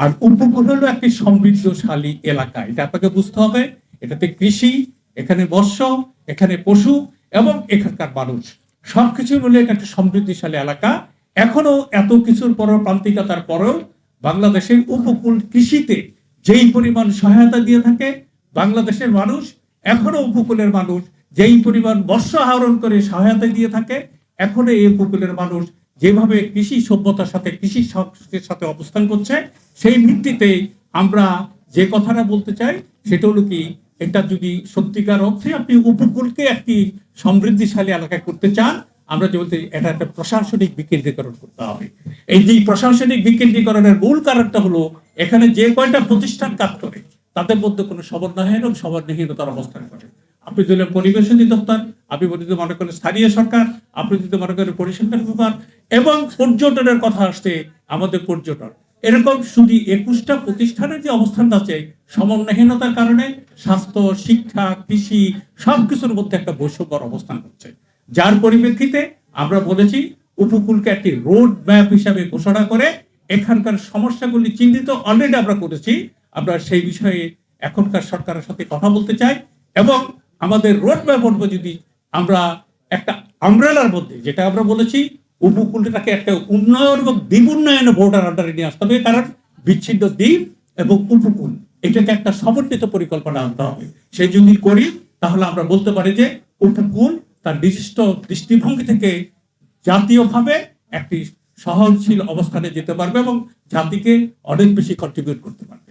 আর উপকূল হলো একটি সমৃদ্ধশালী এলাকা, এটা আপনাকে বুঝতে হবে। এটাতে কৃষি, এখানে মৎস্য, এখানে পশু এবং এখানকার মানুষ সবকিছু মিলে একটা সমৃদ্ধিশালী এলাকা। এখনো এত কিছুর পরও, প্রান্তিকতার পরেও বাংলাদেশের উপকূল কৃষিতে যেই পরিমাণ সহায়তা দিয়ে থাকে বাংলাদেশের মানুষ, এখনো উপকূলের মানুষ যেই পরিমাণ মৎস্য আহরণ করে সহায়তা দিয়ে থাকে, এখনো এই উপকূলের মানুষ যেভাবে কৃষি সভ্যতার সাথে, কৃষি সংস্কৃতির সাথে অবস্থান করছে, সেই ভিত্তিতে আমরা যে কথাটা বলতে চাই সেটা হলো কি, এটা যদি সত্যিকার অর্থে আপনি উপকূলকে একটি সমৃদ্ধিশালী এলাকায় করতে চান, আমরা যে বলতে, এটা একটা প্রশাসনিক বিকেন্দ্রীকরণ করতে হবে। এই যে প্রশাসনিক বিকেন্দ্রীকরণের মূল কারণটা হলো, এখানে যে কয়টা প্রতিষ্ঠান কাজ করে তাদের মধ্যে কোনো সমন্বয়হীন এবং সমন্বয়হীনতার অবস্থান করে। আপনি যদি পরিবেশ অধিদপ্তর, আপনি যদি মনে করেন স্থানীয় সরকার, আপনি যদি মনে করেন পরিসংখ্যান বিভাগ, এবং পর্যটনের কথা আসছে আমাদের পর্যটন, এরকম শুধু 21টা প্রতিষ্ঠানের যে অবস্থান আছে, সমন্বয়হীনতার কারণে স্বাস্থ্য, শিক্ষা, কৃষি সবকিছুর মধ্যে একটা বৈষম্যর অবস্থান হচ্ছে। যার পরিপ্রেক্ষিতে আমরা বলেছি উপকূলকে একটি রোড ম্যাপ হিসাবে ঘোষণা করে এখানকার সমস্যাগুলি চিহ্নিত অলরেডি আমরা করেছি। আমরা সেই বিষয়ে এখনকার সরকারের সাথে কথা বলতে চাই, এবং আমাদের রোড ম্যাপ বলবো, যদি আমরা একটা আমব্রেলার মধ্যে, যেটা আমরা বলেছি উপকূলটাকে একটা উন্নয়ন এবং দ্বীপ উন্নয়নের বোর্ডের আন্ডারে নিয়ে আসতে হবে, কারণ বিচ্ছিন্ন দ্বীপ এবং উপকূল এটাকে একটা সমন্বিত পরিকল্পনা আনতে হবে। সেই যদি করি তাহলে আমরা বলতে পারি যে উপকূল তার বিশিষ্ট দৃষ্টিভঙ্গি থেকে জাতীয়ভাবে একটি সহনশীল অবস্থানে যেতে পারবে এবং জাতিকে অনেক বেশি কন্ট্রিবিউট করতে পারবে।